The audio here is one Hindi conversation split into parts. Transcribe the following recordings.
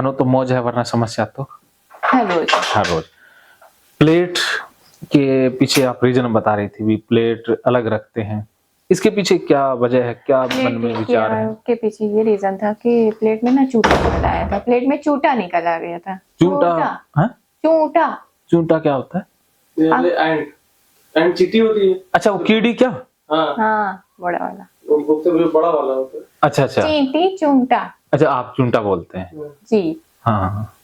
मानो तो मौज है वरना समस्या तो हर रोज। हर रोज। प्लेट के पीछे आप रीजन बता रही थी, भी प्लेट अलग रखते हैं, इसके पीछे क्या वजह है, क्या मन में विचार है? के पीछे ये रीजन था कि प्लेट में ना चूटा निकल आया था, प्लेट में चूटा निकल आ गया था। चूंटा? हाँ? चूटा। चूंटा क्या होता है? एंड चींटी होती है। अच्छा, वो कीड़ी क्या? हाँ, बड़ा वाला। बड़ा वाला होता है। अच्छा अच्छा, चींटी चूंटा। अच्छा आप चूंटा बोलते हैं जी। हाँ।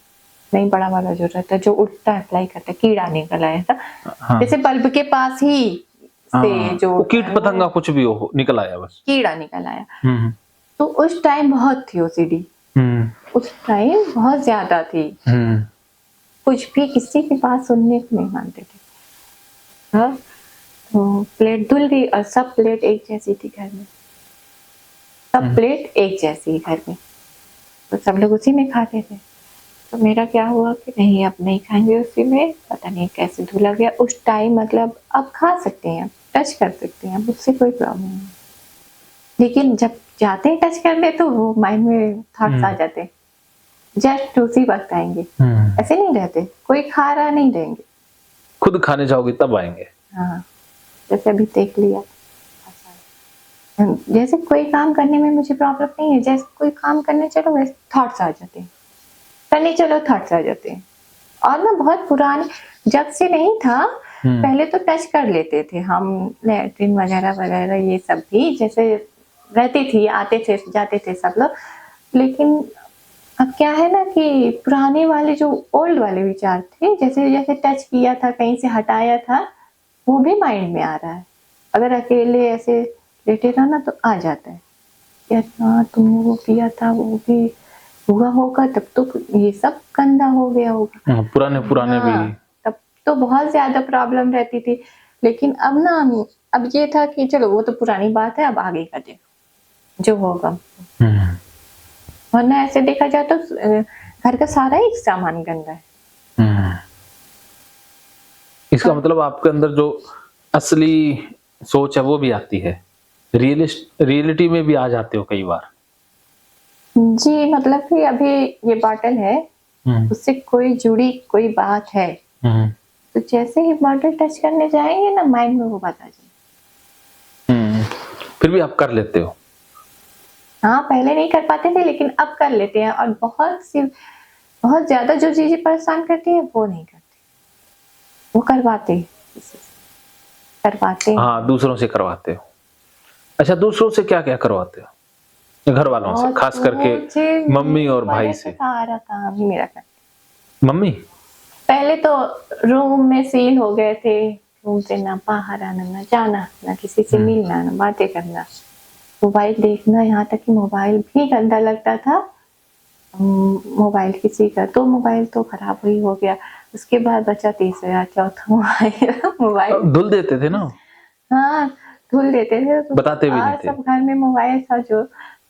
नहीं, बड़ा वाला जो रहता है, जो उड़ता है, फ्लाई करता है, कीड़ा निकल आया था। हाँ। जैसे बल्ब के पास ही से जो कीट पतंगा कुछ भी हो निकल आया, बस कीड़ा निकल आया। तो उस टाइम बहुत थी ओसीडी, उस टाइम बहुत ज्यादा थी। कुछ भी किसी की बात सुनने को नहीं मानते थे। हाँ, तो प्लेट धुल गई और सब प्लेट एक जैसी थी घर में, सब प्लेट एक जैसी घर में, तो सब लोग उसी में खाते थे। तो मेरा क्या हुआ कि नहीं, अब नहीं खाएंगे उसी में, पता नहीं कैसे धुला गया उस टाइम। मतलब अब खा सकते हैं, टच कर सकते हैं, उससे कोई प्रॉब्लम नहीं, लेकिन जब जाते हैं टच करने तो वो माइंड में थॉट्स आ जाते, जस्ट उसी वक्त आएंगे। ऐसे नहीं रहते, कोई खा रहा नहीं रहेंगे, खुद खाने जाओगे तब आएंगे। हाँ, जैसे अभी देख लिया, जैसे कोई काम करने में मुझे प्रॉब्लम नहीं है, जैसे कोई काम करने चलो वैसे थॉट्स आ जाते हैं, करने चलो थॉट्स आ जाते हैं। और ना बहुत पुराने, जब से नहीं था, पहले तो टच कर लेते थे हम, लैट्रिन वगैरह वगैरह ये सब भी जैसे रहती थी, आते थे जाते थे सब लोग। लेकिन अब क्या है ना कि पुराने वाले जो ओल्ड वाले विचार थे, जैसे जैसे टच किया था, कहीं से हटाया था, वो भी माइंड में आ रहा है। अगर अकेले ऐसे लेटे रहा ना तो आ जाता है, यार हाँ तुमने वो किया था, वो भी हुआ होगा, तब तो ये सब गंदा हो गया होगा। पुराने भी तब तो बहुत ज्यादा प्रॉब्लम रहती थी। लेकिन अब ना, अब ये था कि चलो वो तो पुरानी बात है, अब आगे का देखो जो होगा। वरना ऐसे देखा जाए तो घर का सारा ही सामान गंदा है। इसका मतलब आपके अंदर जो असली सोच है वो भी आती है, रियलिटी में भी आ जाते हो कई बार। जी, मतलब कि अभी ये बॉटल है, उससे कोई जुड़ी कोई बात है, तो जैसे ही बॉटल टच करने जाएंगे ना, माइंड में वो बात आ जाएगी। फिर भी आप कर लेते हो? हाँ, पहले नहीं कर पाते थे, लेकिन अब कर लेते हैं। और बहुत ज्यादा जो चीजें परेशान करती है वो नहीं करते, वो करवाते हाँ, दूसरों से करवाते हो। अच्छा, दूसरों से क्या क्या करवाते हो? घर वालों से, खास करके मम्मी और भाई से? सारा काम ही मेरा करते। मम्मी पहले तो रूम में सील हो गए थे, रूम से ना बाहर आना, ना जाना, ना किसी से मिलना, ना बातें करना, मोबाइल देखना, यहाँ तक कि मोबाइल भी गंदा लगता था। मोबाइल किसी का तो मोबाइल तो खराब ही हो गया, उसके बाद बचा तीसरा चौथा मोबाइल धुल देते थे ना? हाँ, धुल देते थे, तो बताते भी नहीं थे। सब घर में मोबाइल था जो,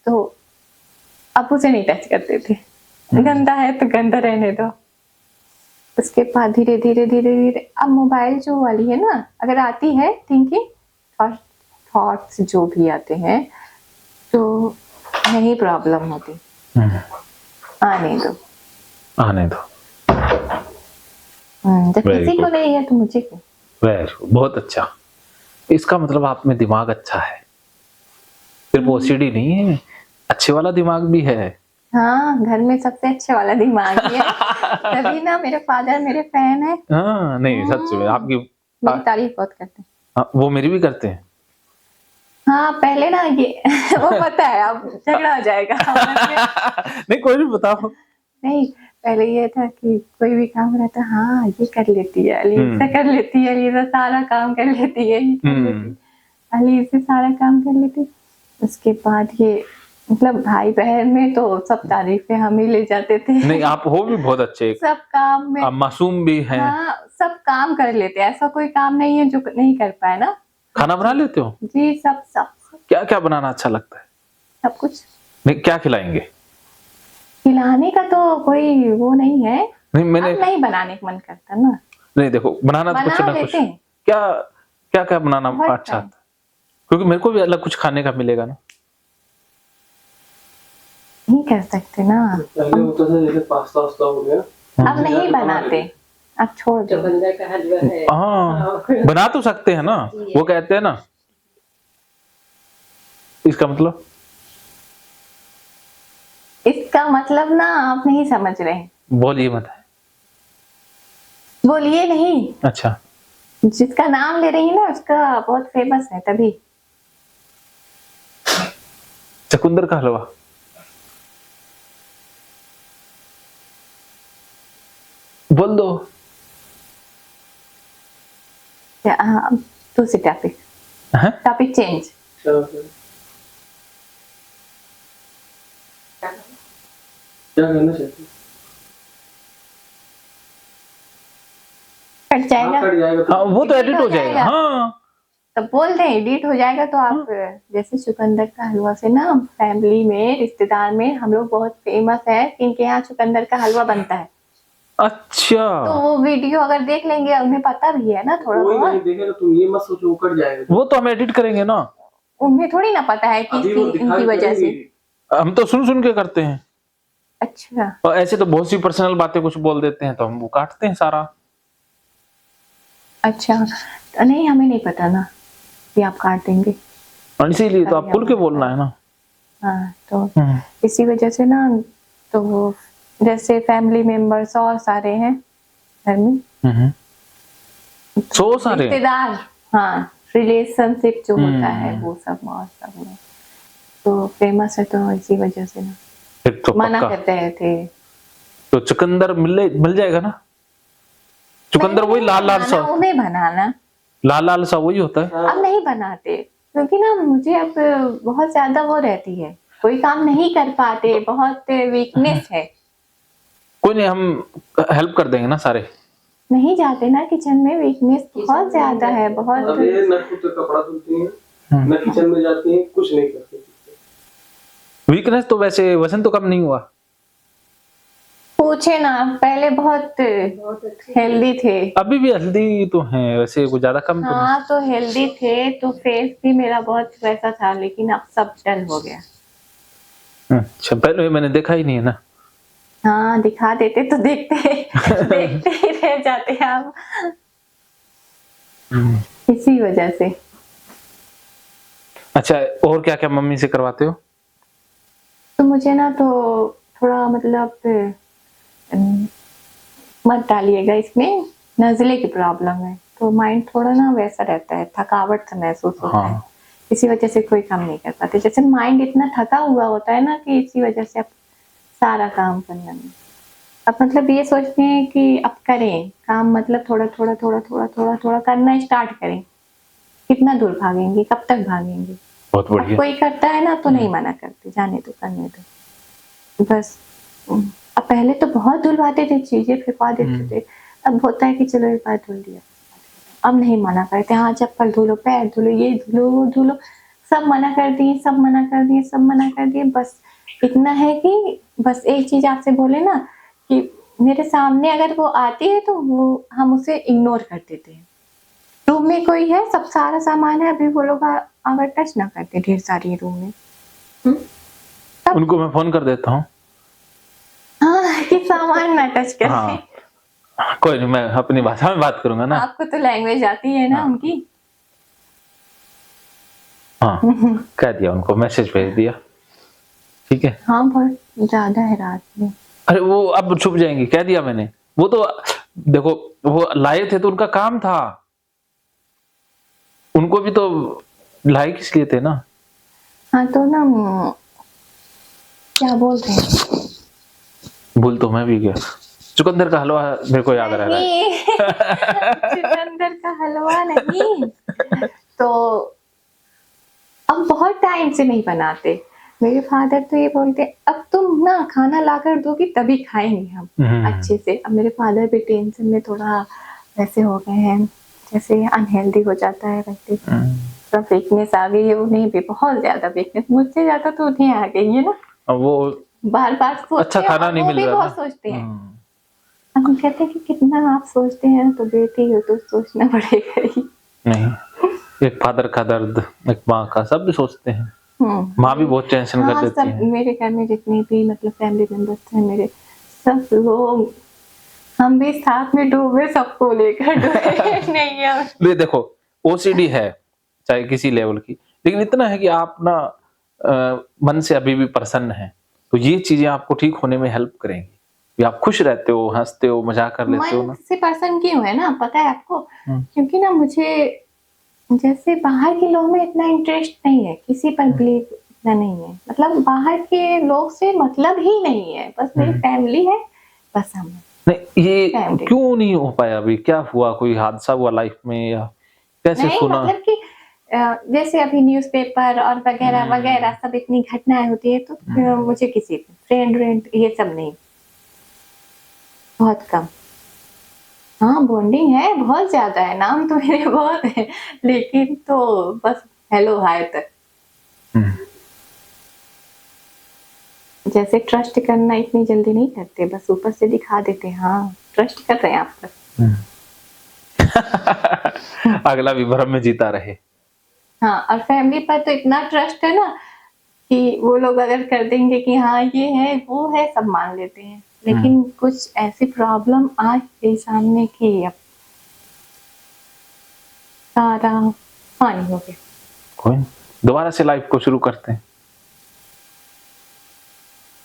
तो अब उसे नहीं टच करते थे, गंदा है तो गंदा रहने दो। उसके बाद धीरे धीरे अब मोबाइल जो वाली है ना, अगर आती है थिंकिंग, थॉट्स जो भी आते हैं, तो नहीं प्रॉब्लम होती, आने दो। जब किसी को नहीं है तो मुझे क्यों। बहुत अच्छा। इसका मतलब आप में दिमाग अच्छा है, सिर्फ ओसीडी नहीं है, अच्छे वाला दिमाग भी है। हाँ, घर में सबसे अच्छे वाला दिमाग ही है। तभी ना मेरे फादर मेरे फैन है। हाँ, नहीं सच में आपकी मेरी तारीफ बहुत करते हैं। हाँ, वो मेरी भी करते हैं। हाँ, पहले ना ये वो पता है, अब झगड़ा हो जाएगा। नहीं, कोई भी बताओ। नहीं, पहले ये था कि कोई भी काम रहता, हाँ ये कर लेती है, अलीसा कर लेती है, अलीसा सारा काम कर लेती है, अलीसा सारा काम कर लेती है। उसके बाद ये मतलब भाई बहन में तो सब तारीफें हम ही ले जाते थे। नहीं, आप हो भी बहुत अच्छे, सब काम में आप मासूम भी हैं। हाँ, सब काम कर लेते हैं, ऐसा कोई काम नहीं है जो नहीं कर पाए ना। खाना बना लेते हो? जी, सब सब क्या क्या बनाना अच्छा लगता है? सब कुछ। नहीं, क्या खिलाएंगे? खिलाने का तो कोई वो नहीं है, नहीं, मैंने अब नहीं बनाने का मन करता ना। नहीं, देखो बनाना तो कुछ ना कुछ, क्या क्या क्या बनाना अच्छा था, क्योंकि मेरे को भी अलग कुछ खाने का मिलेगा ना। नहीं कर सकते ना, पहले होता था जैसे पास्ता वास्ता हो गया, अब नहीं बनाते, अब छोड़ दो। चुकंदर का हलवा है। हाँ बना तो सकते हैं ना, वो कहते हैं ना, इसका मतलब ना आप नहीं समझ रहे हैं। बोलिए मत। बोलिए नहीं, अच्छा जिसका नाम ले रही है ना उसका बहुत फेमस है तभी। चुकंदर का हलवा। बोल दो। दूसरी टॉपिक, हैं? Topic change. क्या करना चाहते हैं? कट जाएगा, कट जाएगा हाँ वो तो Edit एडिट हो हो जाएगा। जाएगा। हाँ तो बोल दें एडिट हो जाएगा तो आप जैसे चुकंदर का हलवा से ना फैमिली में रिश्तेदार में हम लोग बहुत फेमस है, इनके यहाँ चुकंदर का हलवा बनता है। अच्छा तो वो वीडियो अगर देख लेंगे, उन्हें पता भी है ना थोड़ा कोई नहीं बहुत, देखेगा, तुम ये मत सोचो वो कट जाएगा। वो तो हम एडिट करेंगे ना, उन्हें थोड़ी ना पता है कि अभी वो इनकी दिखाई वजह से। करेंगी। हम तो सुन सुन के करते हैं। अच्छा और ऐसे तो बहुत सी पर्सनल बातें कुछ बोल देते हैं तो हम वो काटते हैं सारा। अच्छा, तो नहीं हमें नहीं पता ना कि आप काट देंगे। और इसीलिए तो आप खुल के बोलना है ना। हाँ तो इसी वजह से ना, तो वो जैसे फैमिली मेंबर्स और सारे हैं घर में, सो सारे रिश्तेदार, हाँ रिलेशनशिप जो होता है वो सब और सब में तो फेमस है, तो इसी वजह से ना फिर तो मना पक्का। कर रहे थे। तो चुकंदर मिल जाएगा ना। चुकंदर वही लाल लाल सा, उन्हें बनाना लाल लाल सा वही होता है। अब नहीं बनाते क्योंकि ना मुझे अब बहुत ज्यादा वो रहती है, कोई काम नहीं कर पाते, बहुत वीकनेस है। कोई नहीं, हम हेल्प कर देंगे ना सारे। नहीं जाते ना किचन में, वीकनेस बहुत ज्यादा है, बहुत। अब ये न खुद कपड़ा धुलती हैं, न किचन में जाती हैं, कुछ नहीं करती। वीकनेस तो वैसे वजन तो कम नहीं हुआ। पूछे ना, पहले बहुत हेल्दी थे। अभी भी हेल्दी तो हैं वैसे, कुछ ज्यादा कम तो नहीं। हाँ तो हेल्दी थे तो फेस भी मेरा बहुत वैसा था, लेकिन अब सब डल हो गया। अच्छा पहले मैंने देखा ही नहीं है ना। हाँ दिखा देते तो देखते देखते ही रह जाते आप, इसी वजह से। अच्छा और क्या क्या मम्मी से करवाते हो? तो मुझे ना तो थोड़ा मतलब मत डालिएगा इसमें, नज़ले की प्रॉब्लम है तो माइंड थोड़ा ना वैसा रहता है, थकावट सा महसूस होता है, इसी वजह से कोई काम नहीं कर पाते। जैसे माइंड इतना थका हुआ होता है ना कि इसी वजह से अब सारा काम करने में अब मतलब ये सोचते हैं कि अब करें काम, मतलब थोड़ा थोड़ा थोड़ा थोड़ा थोड़ा थोड़ा करना स्टार्ट करें। कितना दूर भागेंगे, कब तक भागेंगे? बहुत अब बढ़िया। कोई करता है ना तो नहीं मना करते, जाने दो करने दो बस। अब पहले तो बहुत धुलवाते थे, चीजें फेंकवा देते थे, अब होता है कि चलो एक बार धुल दिया, अब नहीं मना करते। हाँ चप्पल धुलो, पैर धुलो, ये धुलो वो धुलो, सब मना कर दिए, सब मना कर दिए, सब मना कर दिए। बस इतना है कि बस एक चीज आपसे बोले ना कि मेरे सामने अगर वो आती है तो वो हम उसे इग्नोर कर देते हैं। रूम में कोई है, सब सारा सामान है, अभी वो लोग अगर टच ना करते ढेर सारी रूम में, उनको मैं फोन कर देता हूँ। हाँ कि सामान ना टच करें। हाँ कोई नहीं, मैं अपनी भाषा में बात करूंगा ना। आपको तो लैंग्वेज आती है ना उनकी। हाँ कह दिया उनको, मैसेज भेज दिया, ठीक है। हाँ बहुत ज्यादा है रात में। अरे वो अब छुप जाएंगी, कह दिया मैंने। वो तो देखो वो लाए थे तो उनका काम था, उनको भी तो लाए किस लिए थे ना। हाँ तो ना क्या बोल रहे हैं, भूल तो मैं भी गया। चुकंदर का हलवा मेरे को याद रह रहा है। चुकंदर का हलवा नहीं, तो अब बहुत टाइम से नहीं बनाते। मेरे फादर तो ये बोलते अब तुम ना खाना लाकर दोगी तभी खाएंगे हम अच्छे से। अब मेरे फादर भी टेंशन में थोड़ा वैसे हो गए हैं, जैसे अनहेल्दी हो जाता है वैसे, तो वीकनेस आ गई है उन्हें भी, बहुत ज्यादा वीकनेस, मुझसे ज्यादा तो उन्हें आ गई है ना। वो बार बार अच्छा खाना नहीं मिल रहा बहुत सोचते हैं। हम कहते हैं कि कितना आप सोचते हैं, तो बेटी हो तो सोचना पड़ेगा ही। नहीं, एक फादर का दर्द, एक माँ का, सब भी सोचते हैं। माँ भी बहुत टेंशन कर हाँ, देती सब है। मेरे घर में जितने भी मतलब फैमिली मेंबर्स हैं मेरे, सब लोग, हम भी साथ में डूबे, सबको लेकर डूबे नहीं हम। ये देखो, ओसीडी है चाहे किसी लेवल की, लेकिन इतना है कि आप ना मन से अभी भी प्रसन्न हैं, तो ये चीजें आपको ठीक होने में हेल्प करेंगी। कि आप खुश रहते हो, हंसते हो, मजाक कर लेते हो मन ना। से पर्सन क्यों है ना, पता है आपको? हम्म, क्योंकि ना मुझे जैसे बाहर के लोग में इतना इंटरेस्ट नहीं है, किसी पर बिलीव इतना नहीं है, मतलब बाहर के लोग से मतलब ही नहीं है, बस मेरी फैमिली है, बस हम हैं। नहीं ये फैमिली क्यों नहीं हो पाया अभी? क्या हुआ? कोई हादसा हुआ लाइफ में या कैसे नहीं, सुना? मतलब कि जैसे अभी न्यूज़पेपर और वगैरह वगैरह सब इतनी घटनाएं होती है, तो मुझे किसी फ्रेंड व्रेंड ये सब नहीं, बहुत कम। हाँ, बॉन्डिंग है, बहुत ज्यादा है, नाम तो मेरे बहुत है, लेकिन तो बस हेलो हाय तक। हम्म, जैसे ट्रस्ट करना इतनी जल्दी नहीं करते, बस ऊपर से दिखा देते हैं, हाँ ट्रस्ट कर रहे हैं आप पर। अगला भी भ्रम में जीता रहे। हाँ, और फैमिली पर तो इतना ट्रस्ट है ना कि वो लोग अगर कर देंगे कि हाँ ये है वो है, सब मान लेते हैं, लेकिन कुछ ऐसी प्रॉब्लम आ गई सामने की अब सारा पानी हो गया। कोई नहीं, दोबारा से लाइफ को शुरू करते हैं,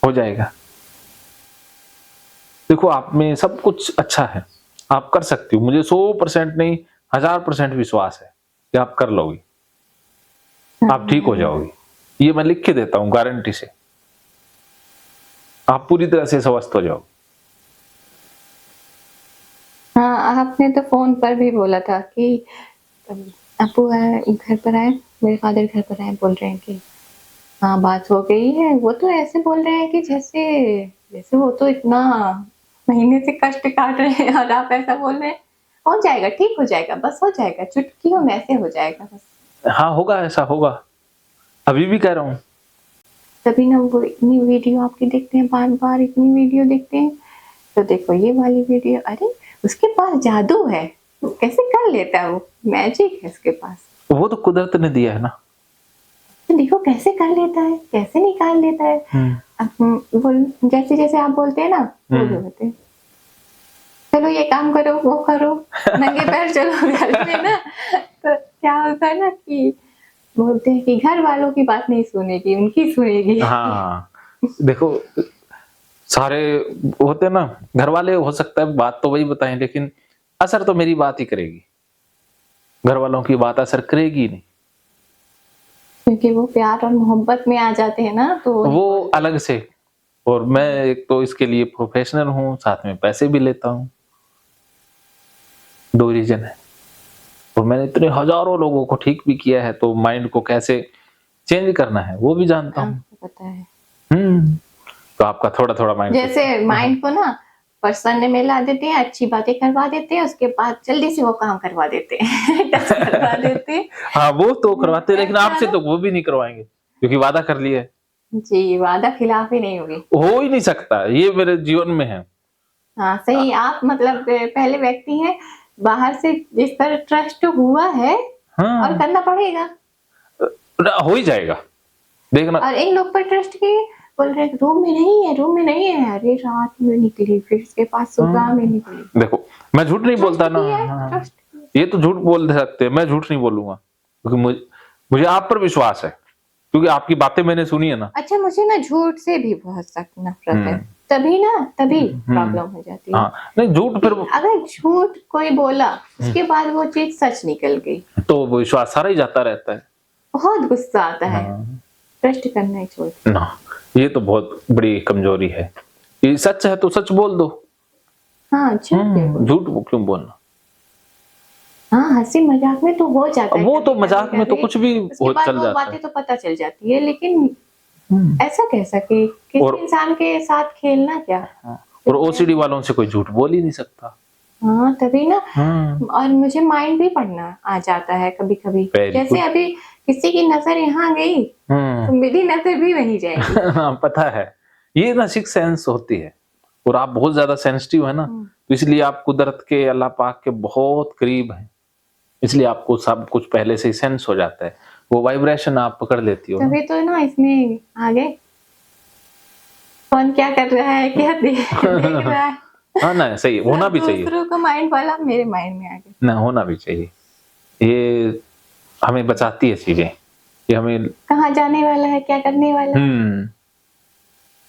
हो जाएगा। देखो आप में सब कुछ अच्छा है, आप कर सकती हो, मुझे 100% नहीं 1000% विश्वास है कि आप कर लोगी, आप ठीक हो जाओगी। ये मैं लिख के देता हूँ गारंटी से, आप पूरी तरह से स्वस्थ हो जाओ। हाँ, आपने तो फोन पर भी बोला था कि अपू है घर पर आए, मेरे फादर घर पर आए, बोल रहे हैं कि हाँ बात हो गई है। वो तो ऐसे बोल रहे हैं कि जैसे जैसे वो तो इतना महीने से कष्ट काट रहे हैं और आप ऐसा बोल रहे हैं। हो जाएगा, ठीक हो जाएगा, बस हो जाएगा, चुटकियों में ऐसे हो जाएगा बस। हाँ होगा, ऐसा होगा, अभी भी कह रहा हूँ। तभी ना वो इतनी वीडियो आपकी देखते हैं, बार बार इतनी वीडियो देखते हैं, तो देखो ये वाली वीडियो, अरे उसके पास जादू है, कैसे कर लेता है, वो मैजिक है उसके पास, वो तो कुदरत ने दिया है ना। तो देखो कैसे कर लेता है, कैसे निकाल लेता है। अब बोल जैसे जैसे आप बोलते हैं ना, वो भी होते हैं, चलो ये काम करो, वो करो, नंगे पैर चलो घर में ना, तो क्या होता है ना कि बोलते हैं कि घर वालों की बात नहीं सुनेगी, उनकी सुनेगी। हाँ देखो, सारे होते ना घर वाले, हो सकता है बात तो वही बताएं, लेकिन असर तो मेरी बात ही करेगी, घर वालों की बात असर करेगी नहीं। क्योंकि वो प्यार और मोहब्बत में आ जाते हैं ना, तो वो अलग से, और मैं एक तो इसके लिए प्रोफेशनल हूँ, साथ में पैसे भी लेता हूँ, 2 रीजन है। और मैंने इतने हजारों लोगों को ठीक भी किया है, तो माइंड को कैसे चेंज करना है वो भी जानता हूँ। आपको पता है। तो आपका थोड़ा थोड़ा माइंड जैसे माइंड को ना पर्सन ने मिला देते हैं, अच्छी बातें करवा देते हैं, उसके बाद जल्दी से वो काम करवा देते हैं टच करवा देते हैं। हाँ वो तो करवाते हैं, लेकिन आपसे तो वो भी नहीं करवाएंगे क्योंकि वादा कर लिया है। जी, वादा खिलाफ ही नहीं होगी। हो ही नहीं सकता, ये मेरे जीवन में है। हाँ सही, आप मतलब पहले व्यक्ति हैं बाहर से जिस पर ट्रस्ट हुआ है, हाँ और करना पड़ेगा, हो ही जाएगा, देखना। और इन लोग पर ट्रस्ट किए, बोल रहे रूम में नहीं है, रूम में नहीं है, अरे रात में निकली, फिर इसके पास सुबह में निकली। देखो मैं झूठ नहीं बोलता ना। ट्रस्ट ये तो झूठ बोल सकते हैं, मैं झूठ नहीं बोलूंगा क्योंकि मुझे आप पर विश्वास है, क्योंकि आपकी बातें मैंने सुनी है ना। अच्छा, मुझे ना झूठ से भी बहुत सख्त नफरत है, तभी प्रॉब्लम हो जाती है। हाँ नहीं, झूठ फिर अगर झूठ कोई बोला, उसके बाद वो चीज सच निकल गई, तो वो विश्वास सारा ही जाता रहता है, बहुत गुस्सा आता है, ट्रस्ट करना ही छोड़ ना। ये तो बहुत बड़ी कमजोरी है, ये सच है तो सच बोल दो। हाँ झूठ क्यों बोलना? हाँ, हंसी मजाक में तो हो जाता है, वो तो मजाक में तो कुछ भी उसके बाद चल वो जाता बातें है। तो पता चल जाती है, लेकिन ऐसा कैसा कि किसी इंसान के साथ खेलना क्या। और ओसीडी वालों से कोई झूठ बोल ही नहीं सकता। हाँ तभी ना, और मुझे माइंड भी पढ़ना आ जाता है कभी कभी, जैसे अभी किसी की नजर यहाँ गई तो मेरी नजर भी वहीं जाएगी। पता है, ये ना सिक्स सेंस होती है, और आप बहुत ज्यादा सेंसिटिव है ना, तो इसलिए आप कुदरत के, अल्लाह पाक के बहुत करीब हैं, इसलिए आपको सब कुछ पहले से ही सेंस हो जाता है। वो वाइब्रेशन आप पकड़ लेती हो ना। तभी तो ना इसमें आ गए, कौन क्या कर रहा है, क्या देख रहा है। हाँ ना, सही है, होना भी चाहिए दूसरों का माइंड वाला मेरे माइंड में आ गया। ना, होना भी चाहिए। ये हमें बचाती है चीजें कि हमें कहाँ जाने वाला है, क्या करने वाला है,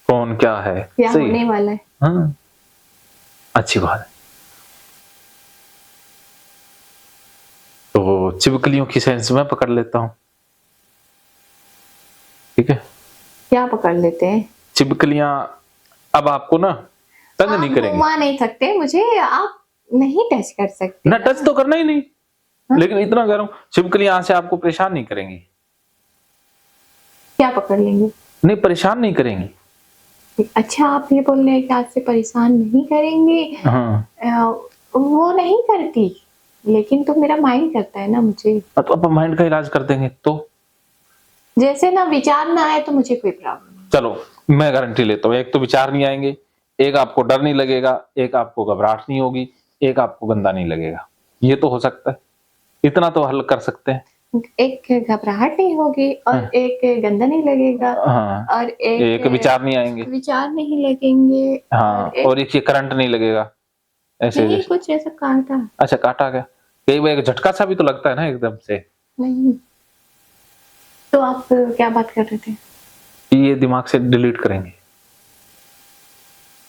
कौन क्या है, क्या सही होने है। वाला है। हाँ, अच्छी बात है। तो चिपकलियों की सेंस मैं पकड़ लेता हूँ, ठीक है। क्या पकड़ लेते हैं? चिपकलियां अब आपको ना तंग आप नहीं करेंगे घुमा नहीं सकते मुझे, आप नहीं टच कर सकते ना, टच तो करना ही नहीं। हाँ? लेकिन इतना कह रहा हूँ, चिपकलियां से आपको परेशान नहीं करेंगी। क्या पकड़ लेंगे? नहीं, परेशान नहीं करेंगी। अच्छा, आप ये बोल रहे हैं कि आपसे परेशान नहीं करेंगे। हाँ, वो नहीं करती, लेकिन तो मेरा माइंड करता है ना मुझे। तो अब माइंड का इलाज कर देंगे तो। जैसे ना विचार ना आए तो मुझे कोई प्रॉब्लम नहीं। चलो, मैं गारंटी लेता हूँ, एक तो विचार नहीं आएंगे, एक आपको डर नहीं लगेगा, एक आपको घबराहट नहीं होगी, एक आपको गंदा नहीं लगेगा। ये तो हो सकता है, इतना तो हल कर सकते हैं। एक घबराहट नहीं होगी और हाँ। एक गंदा नहीं लगेगा हाँ, और एक विचार नहीं आएंगे। विचार नहीं लगेंगे हाँ, और एक ये करंट नहीं लगेगा ऐसे नहीं जैसे। कुछ ऐसा काटा अच्छा, काटा गया, कई बार एक झटका सा भी तो लगता है ना एकदम से। नहीं। तो आप क्या बात कर रहे थे? कि ये दिमाग से डिलीट करेंगे।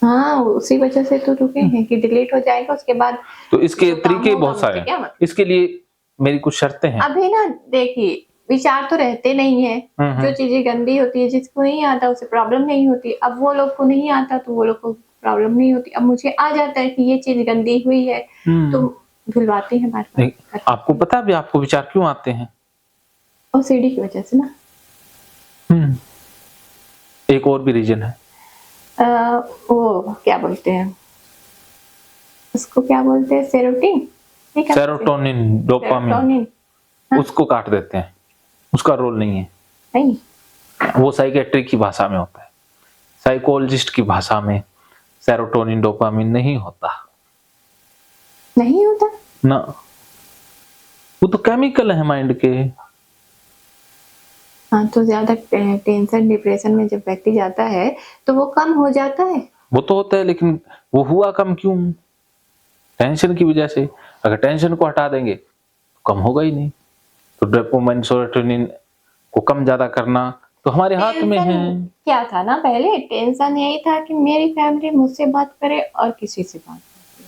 हाँ, उसी वजह से तो रुके हैं कि डिलीट हो जाएगा उसके बाद तो इसके जो काम तरीके होगा बहुत सारे मुझे क्या हैं, मतलब। इसके लिए मेरी कुछ शर्तें हैं। अभी ना देखिए, विचार तो रहते नहीं है। जो चीजें गंदी होती है, जिसको नहीं आता उसे प्रॉब्लम नहीं होती। अब वो लोग को नहीं आता तो वो लोग को प्रॉब्लम नहीं होती। अब मुझे आ जाता है कि ये चीज गंदी हुई है तो धुलवाते हैं बार नहीं, बार। आपको पता है अभी आपको विचार क्यों आते हैं? और सीढ़ी की वजह से ना। एक और भी रीजन है। वो क्या बोलते हैं उसको, क्या बोलते हैं, सेरोटीन, सेरोटोनिन, डोपामिन, सेरोटोनिन। उसको काट देते हैं, उसका रोल नहीं है। नहीं, वो साइकेट्री की भाषा में होता है, साइकोलॉजिस्ट की भाषा में सेरोटोनिन डोपामिन नहीं होता नहीं होता ना, वो तो केमिकल है माइंड के। हाँ, तो ज्यादा टेंशन डिप्रेशन में जब व्यक्ति जाता है तो वो कम हो जाता है। वो तो होता है, लेकिन वो हुआ कम क्यों? टेंशन की वजह से। अगर टेंशन को हटा देंगे तो कम होगा ही नहीं। तो डोपामिन सेरोटोनिन को कम ज्यादा करना तो हमारे हाथ में है। क्या था ना, पहले टेंशन यही था कि मेरी फैमिली मुझसे बात करे और किसी से बात करे,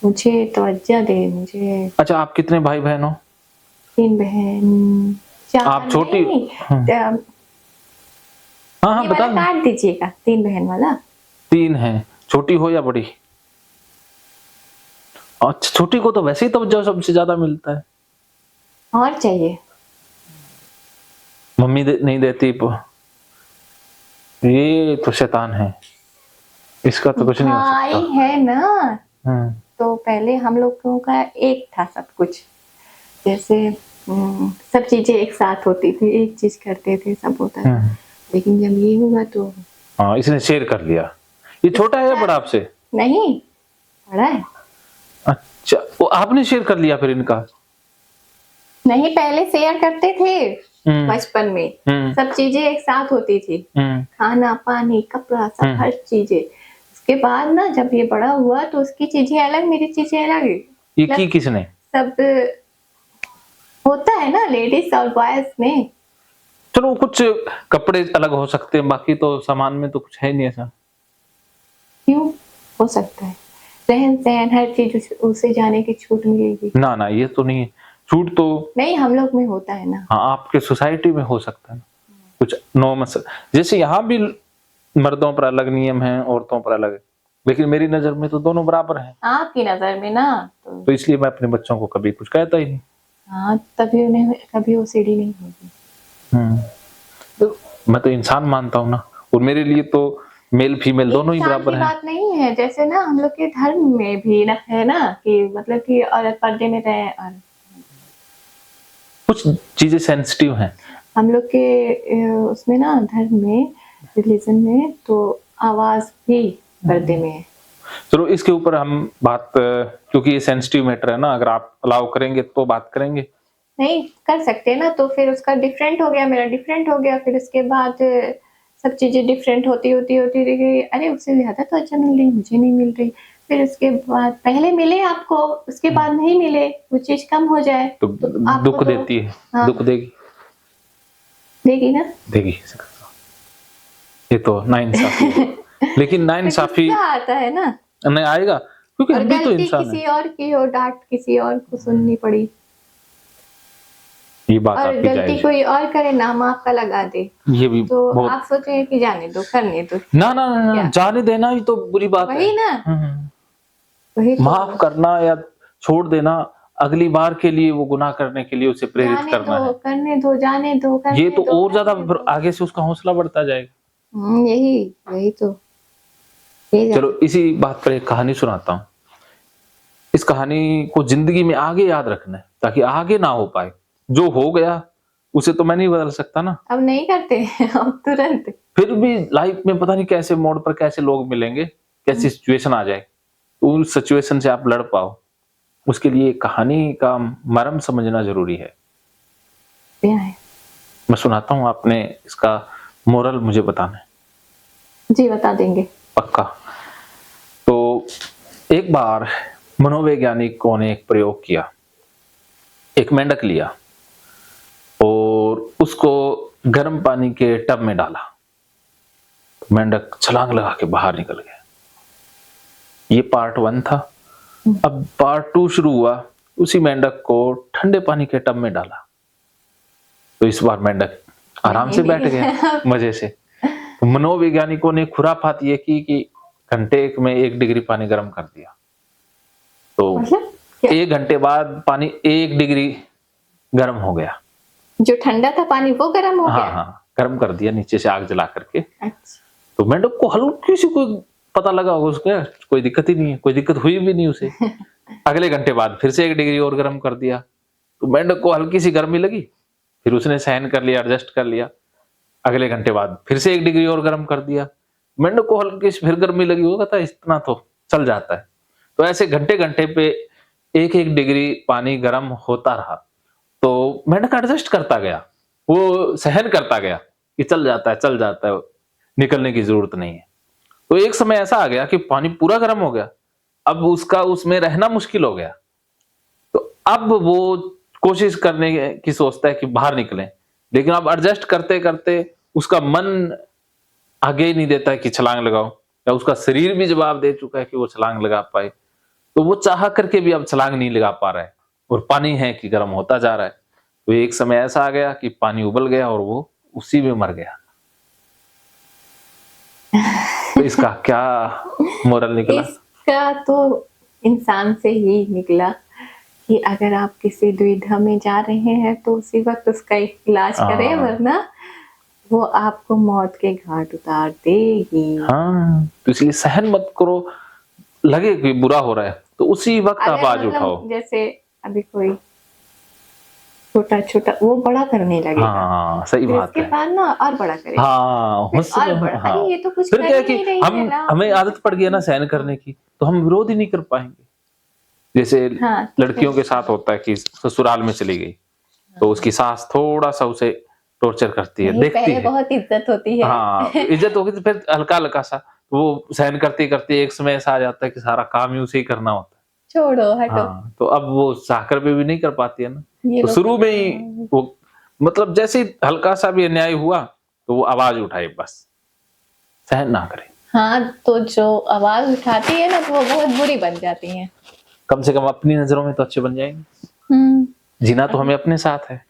मुझे तवज्जो दे मुझे। अच्छा, आप कितने भाई बहन हो? 3 बहन, 4। आप छोटी? हाँ, ये बता वाला काट दीजिएगा, 3 बहन वाला। 3 है। छोटी हो या बड़ी? अच्छा, छोटी को तो वैसे ही तवज्जो सबसे ज्यादा मिलता है। और चाहिए? मम्मी नहीं देती। ये तो शैतान है, इसका तो कुछ नहीं हो सकता। भाई है ना, तो पहले हम लोगों का एक था सब कुछ। जैसे सब चीजें एक साथ होती थी, एक चीज करते थे, सब होता था। लेकिन जब ये हुआ तो हाँ, इसने शेयर कर लिया। ये छोटा है या बड़ा आपसे? नहीं, बड़ा है। अच्छा, वो आपने शेयर कर लिया फिर इनका? नहीं, पहले शेयर करते थे बचपन में। सब चीजें एक साथ होती थी, खाना पानी कपड़ा सब हर चीजें। उसके बाद ना जब ये बड़ा हुआ तो उसकी चीजें अलग, मेरी चीजें अलग। ये की किसने? सब होता है ना लेडीज और बॉयज में। चलो, कुछ कपड़े अलग हो सकते हैं, बाकी तो सामान में तो कुछ है नहीं ऐसा। क्यों हो सकता है? रहन सहन हर चीज उसे जाने की छूट मिलेगी। ना ना, ये तो नहीं है छूट तो। नहीं, हम लोग में होता है ना। हाँ, आपके सोसाइटी में हो सकता है कुछ नॉर्मस, जैसे यहाँ भी मर्दों पर अलग नियम है, औरतों पर अलग है, लेकिन मेरी नजर में तो दोनों बराबर हैं। आपकी नजर में ना तो इसलिए मैं अपने बच्चों को कभी कुछ कहता ही नहीं। हाँ, तभी उन्हें कभी ओसीडी नहीं होगी। तो मैं तो इंसान मानता हूँ ना, और मेरे लिए तो मेल फीमेल दोनों ही बराबर हैं। बात नहीं है, जैसे ना हम लोग के धर्म में भी ना है ना कि मतलब कि औरत पर्दे में रहे। और कुछ चीजें सेंसिटिव हैं हम लोग के उसमें ना धर्म में, रिलीजन में तो आवाज भी पर्दे में है। चलो, इसके ऊपर हम बात, क्योंकि ये सेंसिटिव मैटर है ना, अगर आप अलाउ करेंगे तो बात करेंगे। नहीं कर सकते ना, तो फिर उसका डिफरेंट हो गया, मेरा डिफरेंट हो गया, फिर उसके बाद सब चीजें डिफरेंट होती होती होती रह गई। अरे उससे ज्यादा तो अच्छा मिल रही, मुझे नहीं मिल रही। फिर उसके बाद पहले मिले आपको, उसके बाद नहीं मिले, वो चीज कम हो जाए तो आपको दुख तो देती है, हाँ दुख देगी, देगी ना। देगी। ये तो नाइंसाफी है। लेकिन फिर नाइंसाफी गुस्सा आता है ना, नहीं आएगा, क्योंकि और हम भी तो गलती इंसान किसी हैं। और की हो, डांट किसी और को सुननी पड़ी, ये बात और आपकी गलती जायज है। कोई और करे, नाम आपका लगा दे, ये भी तो बहुत आप सोचेंगे कि जाने दो, करने दो। ना ना ना, क्या जाने देना ही तो बुरी बात है। वही ना, हम्म। वही तो, माफ करना या छोड़ देना अगली बार के लिए, वो गुनाह करने के लिए उसे प्रेरित जाने करना दो, है। करने दो, जाने दो, ये करने तो दो, और ज्यादा करने फिर दो। आगे से उसका हौसला बढ़ता जाएगा। यही यही तो, यही चलो ज्यादा। इसी बात पर एक कहानी सुनाता हूँ। इस कहानी को जिंदगी में आगे याद रखना है, ताकि आगे ना हो पाए। जो हो गया उसे तो मैं नहीं बदल सकता ना। अब नहीं करते अब तुरंत। फिर भी लाइफ में पता नहीं कैसे मोड़ पर कैसे लोग मिलेंगे, कैसी सिचुएशन आ जाए, तो उस सिचुएशन से आप लड़ पाओ, उसके लिए कहानी का मर्म समझना जरूरी है। क्या है? मैं सुनाता हूँ, आपने इसका मोरल मुझे बताना है। जी बता देंगे। पक्का। तो एक बार मनोवैज्ञानिकों ने एक प्रयोग किया। एक मेंढक लिया और उसको गर्म पानी के टब में डाला। मेंढक छलांग लगा के बाहर निकल गया। ये पार्ट 1 था। अब पार्ट 2 शुरू हुआ। उसी मेंढक को ठंडे पानी के टब में डाला, तो इस बार मेंढक आराम से बैठ गया मजे से। तो मनोवैज्ञानिकों ने खुराफात ये की कि घंटे में 1 डिग्री पानी गर्म कर दिया। तो मतलब क्या? 1 घंटे बाद पानी 1 डिग्री गर्म हो गया। जो ठंडा था पानी वो गर्म हो हाँ गया? हाँ, गर्म कर दिया नीचे से आग जला करके। अच्छा। तो मेंढक को हल्की सी कोई पता लगा होगा, उसका कोई दिक्कत ही नहीं है, कोई दिक्कत हुई भी नहीं उसे। अगले घंटे बाद फिर से 1 डिग्री और गर्म कर दिया, तो मेंढक को हल्की सी गर्मी लगी, फिर उसने सहन कर लिया, एडजस्ट कर लिया। अगले घंटे बाद फिर से 1 डिग्री और गर्म कर दिया। मेंढक को हल्की सी फिर गर्मी लगी, होगा था इतना तो चल जाता है। तो ऐसे घंटे घंटे पे 1-1 डिग्री पानी गर्म होता रहा। तो मेंढक एडजस्ट करता गया, वो सहन करता गया कि चल जाता है, चल जाता है, निकलने की जरूरत नहीं है। तो एक समय ऐसा आ गया कि पानी पूरा गर्म हो गया। अब उसका उसमें रहना मुश्किल हो गया। तो अब वो कोशिश करने की सोचता है कि बाहर निकले, लेकिन अब एडजस्ट करते करते उसका मन आगे ही नहीं देता है कि छलांग लगाओ, या उसका शरीर भी जवाब दे चुका है कि वो छलांग लगा पाए। तो वो चाह करके भी अब छलांग नहीं लगा पा रहा है, और पानी है कि गर्म होता जा रहा है। तो एक समय ऐसा आ गया कि पानी उबल गया और वो उसी में मर गया। तो इसका क्या मोरल निकला? इसका तो इंसान से ही निकला कि अगर आप किसी दुविधा में जा रहे हैं तो उसी वक्त उसका इलाज करें, वरना वो आपको मौत के घाट उतार देगी। हाँ, तो इसलिए सहन मत करो। लगे कि बुरा हो रहा है तो उसी वक्त अगर आवाज मतलब उठाओ। जैसे अभी कोई छोटा छोटा वो बड़ा करने लगेगा, हाँ सही फिर बात इसके है। बाद ना और बड़ा करेगा, हाँ फिर और बड़ा। हाँ। अरे ये तो कुछ फिर कर क्या है ही कि नहीं रही है ना, हमें आदत पड़ गई है ना सहन करने की, तो हम विरोध ही नहीं कर पाएंगे। जैसे हाँ, लड़कियों के साथ होता है कि ससुराल में चली गई तो उसकी सास थोड़ा सा उसे टॉर्चर करती है, नहीं, देखती पहले है। बहुत इज्जत होती है। हाँ इज्जत होगी, तो फिर हल्का हल्का सा वो सहन करते करते एक समय ऐसा आ जाता है कि सारा काम ही उसे ही करना होता है। छोड़ो हटो। हाँ, तो अब वो चाहकर भी नहीं कर पाती है ना। ये तो लोग शुरू में ही वो मतलब जैसे ही हल्का सा भी अन्याय हुआ तो वो आवाज उठाए, बस सहन ना करे। हाँ, तो जो आवाज उठाती है ना तो वो बहुत बुरी बन जाती है। कम से कम अपनी नजरों में तो अच्छे बन जाएंगे। जीना तो हमें अपने साथ है।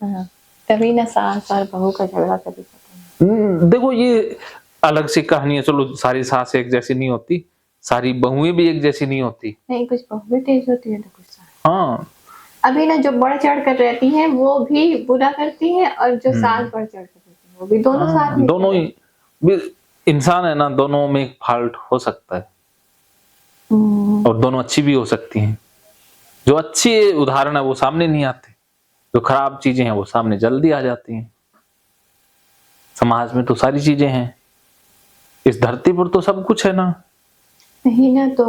हाँ, तभी ना सास और बहू का झगड़ा कभी खत्म नहीं। देखो ये अलग सी कहानी है। चलो सारी सास एक जैसी नहीं होती, सारी बहुएं भी एक जैसी नहीं होती। नहीं, कुछ बहू भी तेज होती है तो कुछ सास। हाँ अभी ना जो बढ़ चढ़ कर रहती हैं वो भी बुरा करती हैं, और जो सास बढ़ चढ़ कर रहती हैं वो भी, दोनों साथ में दोनों ही इंसान है ना, दोनों में फॉल्ट हो सकता है और दोनों अच्छी भी हो सकती हैं। जो अच्छी उदाहरण है वो सामने नहीं आते, जो खराब चीजें हैं वो सामने जल्दी आ जाती हैं। समाज में तो सारी चीजें हैं, इस धरती पर तो सब कुछ है ना। नहीं ना, तो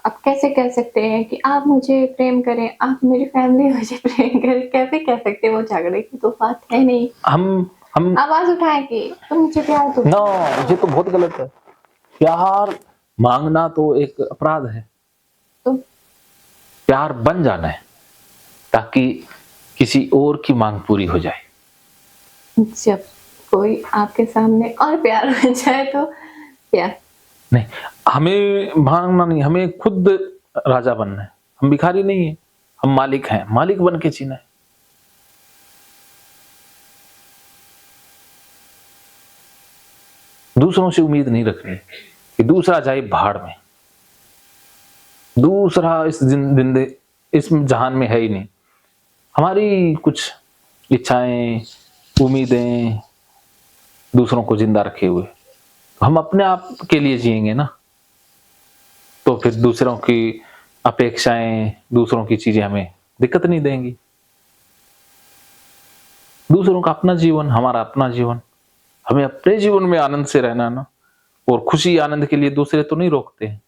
आप कैसे कह सकते हैं कि आप मुझे प्रेम करें, आप मेरी फैमिली मुझे प्रेम करे, कैसे कह सकते हैं? वो झगड़े की तो बात है नहीं। हम आवाज उठाए कि तुम मुझे प्यार दो। नो, ये तो बहुत गलत है। प्यार मांगना तो एक अपराध है। तो प्यार बन जाना है ताकि किसी और की मांग पूरी हो जाए। जब कोई आपके सामने और प्यार हो जाए तो प्यार नहीं, हमें मांगना नहीं, हमें खुद राजा बनना है। हम भिखारी नहीं है, हम मालिक हैं, मालिक बन के जीना है। दूसरों से उम्मीद नहीं रखनी कि दूसरा जाए भाड़ में। दूसरा इस जहान में है ही नहीं। हमारी कुछ इच्छाएं, उम्मीदें दूसरों को जिंदा रखे हुए, तो हम अपने आप के लिए जिएंगे ना, तो फिर दूसरों की अपेक्षाएं, दूसरों की चीजें हमें दिक्कत नहीं देंगी। दूसरों का अपना जीवन, हमारा अपना जीवन। हमें अपने जीवन में आनंद से रहना ना, और खुशी आनंद के लिए दूसरे तो नहीं रोकते हैं।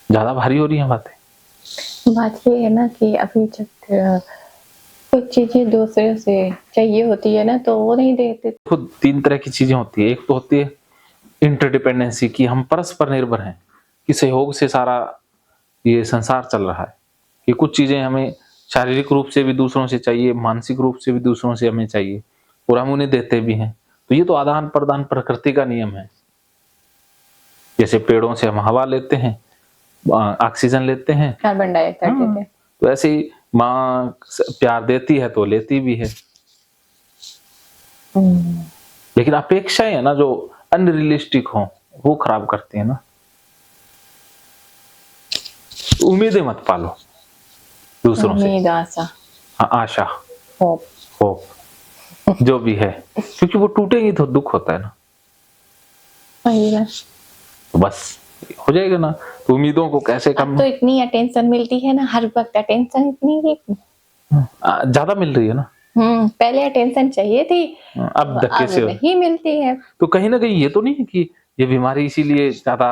ज्यादा भारी हो रही हैं बातें। बात ये है ना कि अभी जब कुछ चीजें दूसरे से चाहिए होती है ना, तो वो नहीं देते। खुद 3 तरह की चीजें होती है। एक तो होती है इंटरडिपेंडेंसी, की हम परस्पर निर्भर हैं, कि सहयोग से सारा ये संसार चल रहा है, कि कुछ चीजें हमें शारीरिक रूप से भी दूसरों से चाहिए, मानसिक रूप से भी दूसरों से हमें चाहिए, और हम उन्हें देते भी हैं। तो ये तो आदान प्रदान प्रकृति का नियम है। जैसे पेड़ों से हम हवा लेते हैं, ऑक्सीजन लेते हैं, कार्बन डाइऑक्साइड देते हैं। तो ऐसे ही माँ प्यार देती है तो लेती भी है। लेकिन अपेक्षाएं है ना जो अनरियलिस्टिक हो, वो खराब करती है ना। उम्मीदें मत पालो दूसरों से। उम्मीद, आशा, हाँ, आशा, होप। होप जो भी है, क्योंकि वो टूटेंगी तो दुख होता है ना। वही है। तो बस हो जाएगा ना। तो उम्मीदों को कैसे कम, अब तो इतनी अटेंशन मिलती है ना, हर वक्त अटेंशन इतनी ज्यादा मिल रही है ना। पहले अटेंशन चाहिए थी, अब धक्के अब से नहीं मिलती है। तो कहीं ना कहीं ये तो नहीं है कि ये बीमारी इसीलिए ज्यादा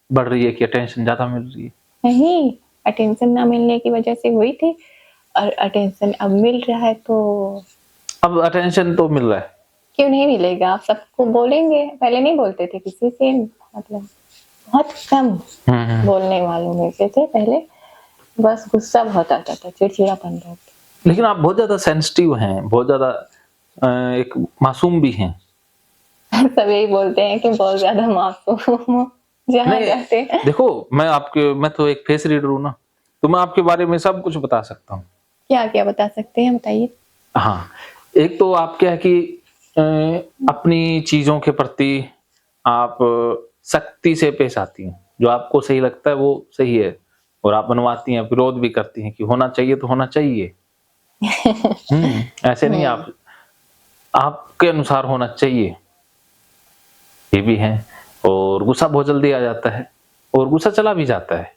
बढ़ रही है कि अटेंशन ज्यादा मिल रही है। नहीं, अटेंशन ना मिलने की वजह से हुई थी, और अटेंशन अब मिल रहा है, तो अब अटेंशन तो मिल रहा है, क्यों नहीं मिलेगा? आप सबको बोलेंगे। पहले नहीं बोलते थे किसी से, मतलब बहुत कम बोलने वालों में से थे पहले। बस गुस्सा बहुत आता था, चिड़चिड़ापन बहुत। लेकिन आप बहुत ज्यादा सेंसिटिव हैं, बहुत ज्यादा एक मासूम भी हैं। सब यही बोलते हैं कि बहुत ज्यादा मासूम हो जहाँ जाते हैं। देखो, मैं तो एक फेस रीडर हूँ ना, तो मैं आपके बारे में सब कुछ बता सकता हूँ। क्या क्या बता सकते हैं, बताइए। हाँ, एक तो आप क्या है कि अपनी चीजों के प्रति आप सख्ती से पेश आती हैं। जो आपको सही लगता है वो सही है, और आप बनवाती हैं, विरोध भी करती हैं कि होना चाहिए तो होना चाहिए। ऐसे नहीं, आप आपके अनुसार होना चाहिए, ये भी है। और गुस्सा बहुत जल्दी आ जाता है, और गुस्सा चला भी जाता है।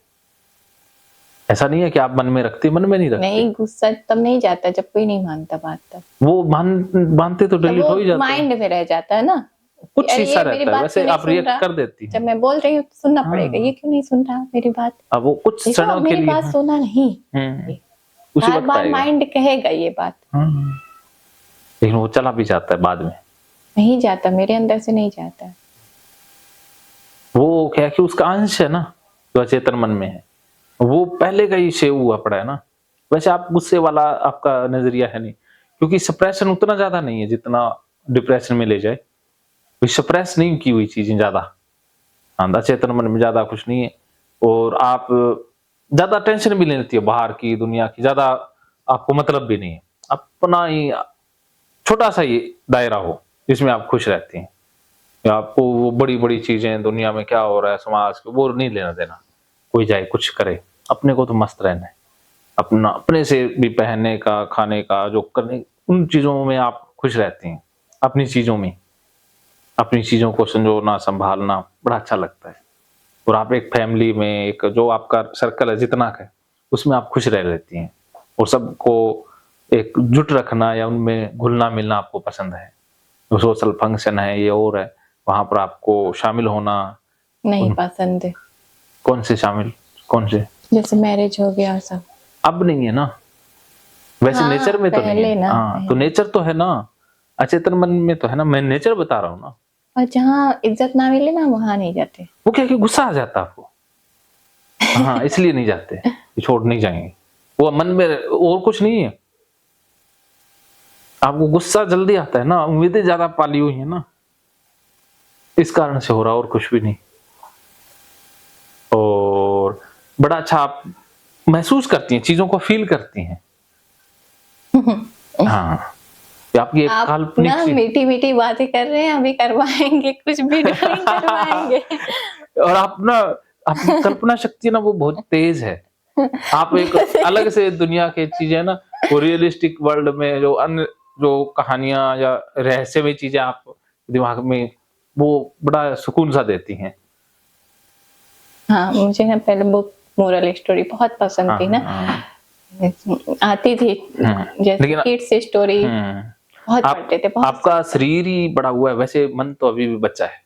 ऐसा नहीं है कि आप मन में रखते, मन में नहीं रखते। नहीं, गुस्सा तब नहीं जाता जब कोई नहीं मानता बात। तब वो मानते तो डिलीट हो ही जाता है, माइंड में रह जाता है ना, कुछ अरे हिस्सा ये मेरी रहता है। बात वैसे क्यों आप नहीं सुन रिएक्ट रहा? कर देती जब हैं। मैं बोल रही हूँ तो सुनना पड़ेगा, ये क्यों नहीं सुन रहा मेरी बात? अब वो कुछ देखो, क्षणों के मेरी लिए बात सुना नहीं, उसी बार वक्त बार आएगा। माइंड कहेगा ये बात। लेकिन वो चला भी जाता है बाद में। नहीं जाता, मेरे अंदर से नहीं जाता। वो क्या है कि उसका अंश है ना, जो अचेतन मन में है, वो पहले का ही सेव हुआ पड़ा है ना। वैसे आप गुस्से वाला आपका नजरिया है नहीं, क्योंकि सप्रेशन उतना ज्यादा नहीं है जितना डिप्रेशन में ले जाए। सप्रेस नहीं की हुई चीजें ज्यादा, अचेतन मन में ज्यादा कुछ नहीं है। और आप ज्यादा टेंशन भी नहीं लेती है बाहर की दुनिया की, ज्यादा आपको मतलब भी नहीं है। अपना ही छोटा सा ही दायरा हो जिसमें आप खुश रहती हैं। या आपको वो बड़ी बड़ी चीजें दुनिया में क्या हो रहा है समाज के, वो नहीं लेना देना। कोई जाए कुछ करे, अपने को तो मस्त रहना है। अपना अपने से भी पहनने का, खाने का, जो करने, उन चीजों में आप खुश रहती हैं। अपनी चीजों में, अपनी चीजों को संजोना संभालना बड़ा अच्छा लगता है। और आप एक फैमिली में, एक जो आपका सर्कल है जितना का, उसमें आप खुश रह लेती हैं। और सबको एक जुट रखना या उनमें घुलना मिलना आपको पसंद है। सोशल फंक्शन है, ये और है, वहां पर आपको शामिल होना नहीं पसंद है। कौन से शामिल, कौन से? जैसे मैरिज हो गया सब। अब नहीं है ना, वैसे हाँ, नेचर में तो नहीं पहले है। ना, हाँ, तो नेचर तो है ना, अचेतन मन में तो है ना, मैं नेचर बता रहा हूँ ना। और जहाँ इज्जत ना मिले ना वहां नहीं जाते। वो क्या कि गुस्सा आ जाता आपको, हाँ इसलिए नहीं जाते, छोड़ नहीं जाएंगे, वो मन में और कुछ नहीं है, आपको गुस्सा जल्दी आता है ना, उम्मीदें ज्यादा पाली हुई है ना, इस कारण से हो रहा, और कुछ भी नहीं। और बड़ा अच्छा आप महसूस करती हैं, चीजों को फील करती हैं। हाँ, ये आपकी एक आप काल्पनिक ना सी, मीठी मीठी बातें कर रहे हैं, अभी करवाएंगे कुछ भी ड्राइंग करवाएंगे। और आप ना, आपकी कल्पना शक्ति ना वो बहुत तेज है, आप एक अलग से दुनिया के चीजें है ना, वो रियलिस्टिक वर्ल्ड में जो अन्य जो कहानियां या रहस्यमय चीजें आप दिमाग में, वो बड़ा सुकून सा देती हैं। हाँ, मुझे ना पहले बुक मोरल स्टोरी बहुत पसंद हाँ, थी ना, हाँ, आती थी जैसे लेकिन किड्स स्टोरी बहुत आप, पढ़ते थे, बहुत आपका शरीर ही बड़ा हुआ है, वैसे मन तो अभी भी बच्चा है।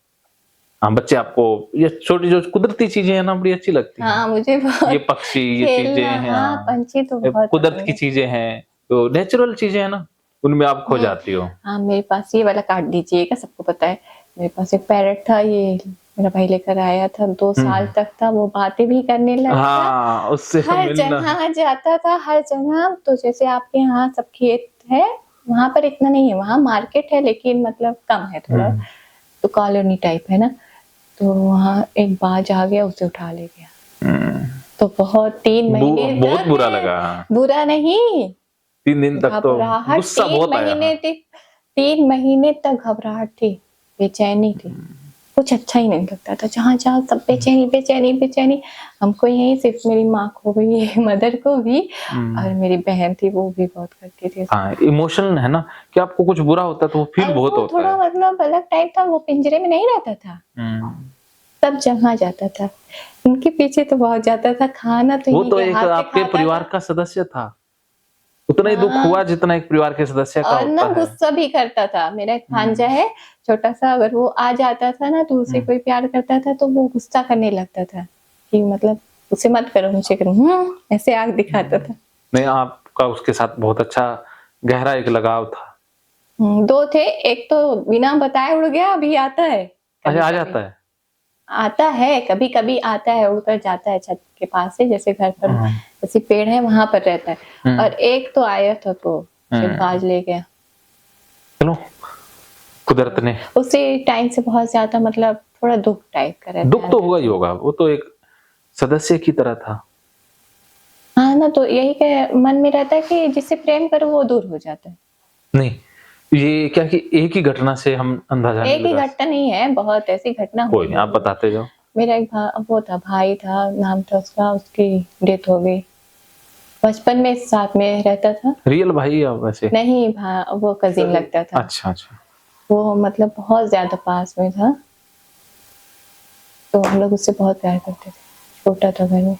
हाँ, बच्चे आपको ये छोटी जो कुदरती चीजें हैं ना बड़ी अच्छी लगती हैं। हाँ, मुझे बहुत ये पक्षी, ये चीजें खेलना, हैं, हाँ, पंछी तो बहुत कुदरत पसंद की है। चीजें हैं, तो नेचुरल चीजें हैं ना, उनमें आप खो जाती हो। हाँ, मेरे पास ये वाला काट दीजिएगा, सबको पता है। मेरे पास एक पैरट था, ये मेरा भाई लेकर आया था, 2 साल तक था, वो बातें भी करने लगा था। हाँ, उससे हर मिलना। जगह जाता था, हर जगह। तो जैसे आपके यहाँ सब खेत है, वहां पर इतना नहीं है, वहां मार्केट है लेकिन मतलब कम है थोड़ा, तो कॉलोनी टाइप है ना, तो वहां एक बाज आ गया, उसे उठा ले गया। तो बहुत 3 महीने बहुत तक बुरा लगा। बुरा नहीं, 3 दिन तक तो घबराहट, गुस्सा 3 बहुत आया। महीने तक, 3 महीने तक घबराहट थी, बेचैनी थी, कुछ अच्छा ही नहीं लगता था, जहाँ जाओ सब बेचैनी बेचैनी बेचैनी। हमको यही सिर्फ मेरी माँ को भी, मदर को भी, और मेरी बहन थी वो भी बहुत करती थी। हाँ, इमोशनल है ना, कि आपको कुछ बुरा होता है तो वो फील और बहुत वो होता थोड़ा है। मतलब अलग टाइप था, वो पिंजरे में नहीं रहता था, सब जगह जाता था, उनके पीछे तो बहुत जाता था, खाना तो वो इन्हीं तो के एक हाथ से आपके खाता परिवार था। का सदस्य था, उतना ही दुख हाँ, हुआ जितना एक परिवार के सदस्य का और ना होता है। गुस्सा भी करता था। मेरा एक भांजा है छोटा सा, अगर वो आ जाता था ना तो उसे कोई प्यार करता था तो वो गुस्सा करने लगता था कि मतलब उसे मत करो, मुझे करो, ऐसे आग दिखाता था। नहीं, आपका उसके साथ बहुत अच्छा गहरा एक लगाव था। 2 थे, एक तो बिना बताए उड़ गया, अभी आता है अच्छा, आ कभी-कभी। जाता है। आता है, कभी-कभी आता है, उड़कर जाता है छत के पास से, जैसे घर पर जैसे पेड़ है वहां पर रहता है। और एक तो आया था तो उसे बाज ले गया। चलो, कुदरत ने, उसी टाइम से बहुत ज्यादा मतलब थोड़ा दुख टाइप का रहता दुख है तो अंदर होगा ही से। होगा, वो तो एक सदस्य की तरह था। हाँ ना, तो यही मन में रहता है कि जिससे प्रेम करो वो दूर हो जाता है। नहीं, ये क्या कि एक ही घटना से हम अंदाजा नहीं एक ही लगा घटना नहीं है, बहुत ऐसी घटना कोई हुई नहीं, है। आप बताते जाओ। मेरा एक वो था, भाई था, नाम था उसका, उसकी डेथ हो गई। बचपन में साथ में रहता था। रियल भाई या वैसे? नहीं, वो कजिन लगता था। अच्छा अच्छा। वो मतलब बहुत ज्यादा पास में था, तो हम लोग उससे बहुत प्यार करते थे। छोटा था घर में,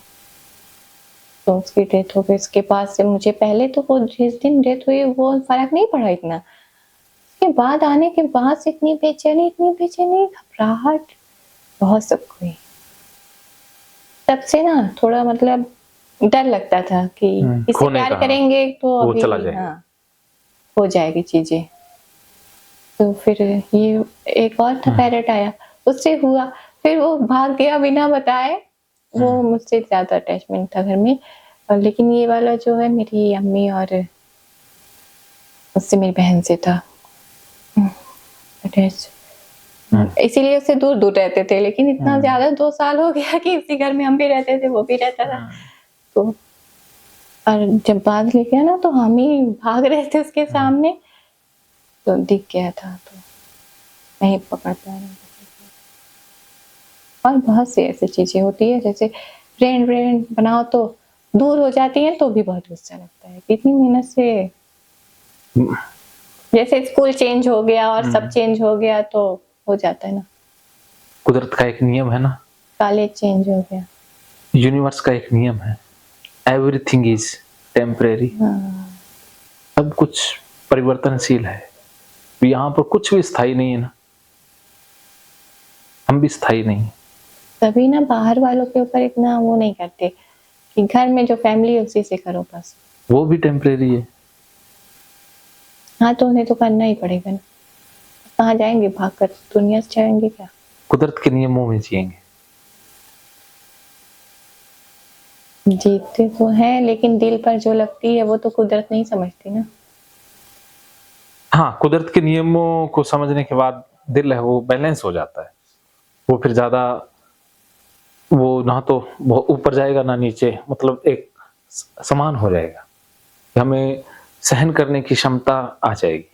तो उसकी डेथ हो गई। इसके बाद से मुझे, पहले तो वो जिस दिन डेथ हुई वो फर्क नहीं पड़ा इतना, उसके बाद आने के बाद से इतनी बेचैनी, घबराहट बहुत सब हुई। तब से ना थोड़ा मतलब डर लगता था कि इससे प्यार करेंगे तो वो अभी चला जाएगा। हाँ, हो जाएगी चीजें। तो फिर ये एक और था, पैरट आया, उससे हुआ, फिर वो भाग गया बिना बताए। वो मुझसे ज्यादा अटैचमेंट था घर में, और लेकिन ये वाला जो है मेरी अम्मी और उससे मेरी बहन से था अटैच, इसीलिए उससे दूर दूर रहते थे। लेकिन इतना ज्यादा 2 साल हो गया कि इसी घर में हम भी रहते थे, वो भी रहता था। तो और जब भाग ले गया ना तो हम ही भाग रहे थे उसके सामने, तो दिख गया था, तो नहीं पकड़ पाया। और बहुत सी ऐसी चीजें होती है, जैसे फ्रेंड बनाओ तो दूर हो जाती है, तो भी बहुत गुस्सा लगता है, कितनी मेहनत से। जैसे स्कूल चेंज हो गया और सब चेंज हो गया तो हो जाता है ना। कुदरत का एक नियम है ना, कॉलेज चेंज हो गया, यूनिवर्स का एक नियम है, एवरीथिंग इज टेम्परेरी। सब कुछ परिवर्तनशील है, यहाँ पर कुछ भी स्थायी नहीं है ना, हम भी स्थायी नहीं है। तभी ना बाहर वालों के ऊपर इतना वो नहीं करते कि घर में जो फैमिली है उसी से करो बस। वो भी टेम्परेरी है। हाँ तो उन्हें तो करना ही पड़ेगा ना, कहाँ जाएंगे भागकर, दुनिया से जाएंगे क्या। कुदरत के नियमों में जिएंगे। जीतते तो हैं लेकिन दिल पर जो लगती है वो तो कुदरत नहीं समझती ना। हाँ, कुदरत के नियमों को समझने के बाद दिल है वो बैलेंस हो जाता है। वो फिर ज्यादा वो ना तो ऊपर जाएगा ना नीचे, मतलब एक समान हो जाएगा। हमें सहन करने की क्षमता आ जाएगी।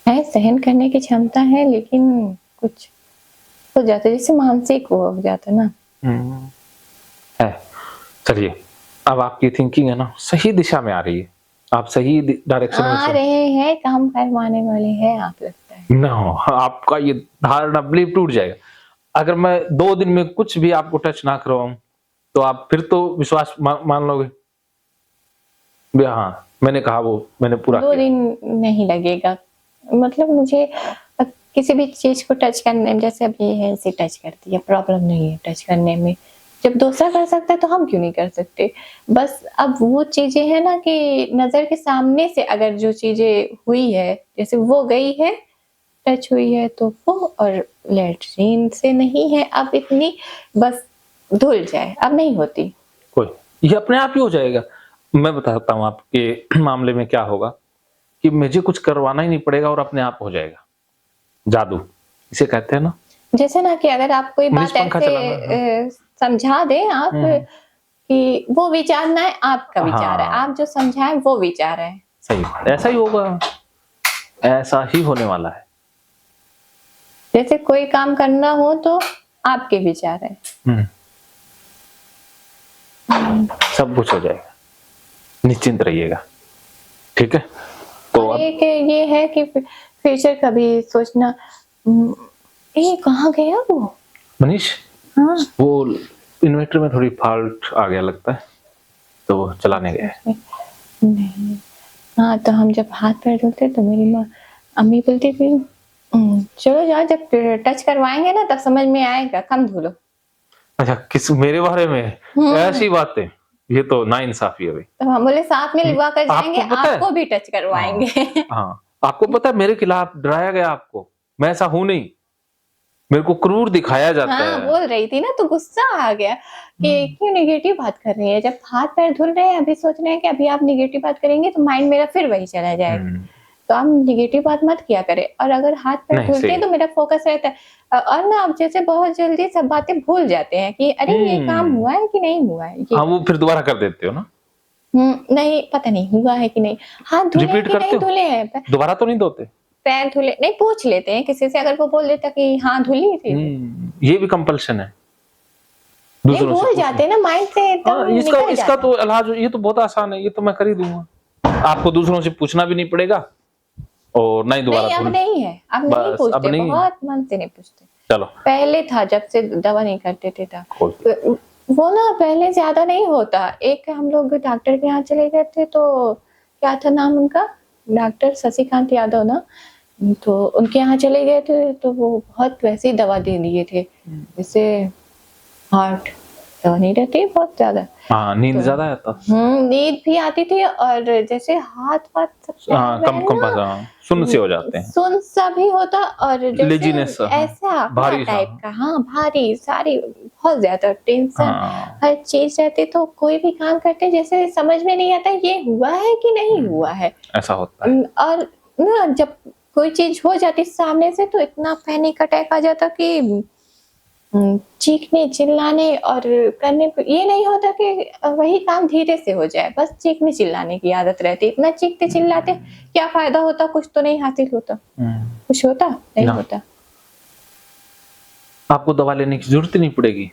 है सहन करने की क्षमता है लेकिन कुछ हो जाता है, जैसे मानसिक वो हो जाता है ना। है। चलिए, अब आपकी थिंकिंग है ना सही दिशा में आ रही है, आप सही डायरेक्शन में आ रहे हैं, काम करवाने वाले हैं आप, लगता है ना आपका ये धारणा बिलीव टूट जाएगा। अगर मैं 2 दिन में कुछ भी आपको टच ना करवाऊं तो आप फिर तो विश्वास मान लोगे हाँ मैंने कहा वो मैंने पूरा 2 दिन नहीं लगेगा। मतलब मुझे किसी भी चीज को टच करने में, जैसे अब ये है इसे टच कर दिया, प्रॉब्लम नहीं है टच करने में। जब दूसरा कर सकता है तो हम क्यों नहीं कर सकते। बस अब वो चीजें है ना कि नजर के सामने से अगर जो चीजें हुई है, जैसे वो गई है टच हुई है तो वो, और लेटरिन से नहीं है अब इतनी, बस धुल जाए, अब नहीं होती कोई, ये अपने आप ही हो जाएगा। मैं बताता हूँ आपके मामले में क्या होगा कि मुझे कुछ करवाना ही नहीं पड़ेगा और अपने आप हो जाएगा। जादू इसे कहते हैं ना। जैसे ना कि अगर आप कोई बात ऐसे समझा दे आप कि वो विचार ना है आपका विचार है, आप जो समझाए वो विचार है। सही, ऐसा ही होगा, ऐसा ही होने वाला है। जैसे कोई काम करना हो तो आपके विचार है। सब कुछ हो जाएगा, निश्चिंत रहिएगा, ठीक है। तो अब एक ये है कि फ्यूचर का भी सोचना। ये कहाँ गया वो मनीष? हाँ वो इन्वर्टर में थोड़ी फॉल्ट आ गया लगता है, तो वो चलाने गए। नहीं, हाँ तो हम जब हाथ पैर धुलते तो मेरी माँ अम्मी बोलती थी चलो जाओ, जब टच करवाएंगे ना तब समझ में आएगा, कम धुलो। अच्छा, किस मेरे बारे में ऐसी बातें, ये तो नाइंसाफी है भाई। तो हम बोले साथ में लिवा कर जाएंगे, आपको भी टच करवाएंगे। हाँ, आपको पता है मेरे खिलाफ डराया गया आपको, मैं ऐसा हूं नहीं, मेरे को क्रूर दिखाया जाता हाँ, है। बोल रही थी ना तो गुस्सा आ गया कि क्यों नेगेटिव बात कर रही है, जब हाथ पैर धुल रहे हैं अभी सोच रहे हैं कि अभी आप नेगेटिव बात करेंगे तो माइंड मेरा फिर वही चला जाएगा। तो आप नेगेटिव बात मत किया करें, और अगर हाथ पैर धुलते हैं तो मेरा फोकस रहता है, और ना आप जैसे बहुत जल्दी सब बातें भूल जाते हैं कि अरे ये काम हुआ है कि नहीं हुआ है। हाँ, वो फिर दोबारा कर देते हो ना। नहीं पता नहीं हुआ है कि नहीं, हाथ धुले हैं कि नहीं धुले हैं, दोबारा तो नहीं धोते, पैर धुले नहीं, पूछ लेते हैं किसी से, अगर वो बोल देता कि हाँ धुली थी। ये भी कंपल्शन है, नहीं भूल जाते ना माइंड से। इसका तो इलाज, ये तो बहुत आसान है, ये तो मैं कर ही दूंगा, आपको दूसरों से पूछना भी नहीं पड़ेगा और नहीं दोबारा। नहीं, अब नहीं है, अब नहीं पूछते, बहुत मन से नहीं पूछते। चलो, पहले था जब से दवा नहीं करते थे था वो ना, पहले ज्यादा नहीं होता। एक हम लोग डॉक्टर के यहाँ चले गए थे, तो क्या था नाम उनका, डॉक्टर शशिकांत यादव ना, तो उनके यहाँ चले गए थे तो वो बहुत वैसी दवा दे दिए थे, जैसे हार्ट दवा नहीं रहती बहुत ज्यादा। हाँ, नींद ज्यादा आता। नींद भी आती थी, और जैसे हाथ वाथ कम सुन्न से हो जाते हैं, सुन सा भी होता, और लेजीनेस ऐसा भारी टाइप का, हाँ भारी सारी, बहुत ज्यादा टेंशन, हर चीज रहती, तो कोई भी काम करते जैसे समझ में नहीं आता ये हुआ है कि नहीं हुआ है, ऐसा होता है। और ना जब कोई चीज हो जाती सामने से तो इतना पैनिक अटैक आ जाता कि चीखने चिल्लाने और करने पे ये नहीं होता कि वही काम धीरे से हो जाए, बस चीखने चिल्लाने की आदत रहती। इतना चीखते चिल्लाते क्या फायदा होता, कुछ तो नहीं हासिल होता, कुछ होता नहीं होता। आपको दवा लेने की जरूरत नहीं पड़ेगी।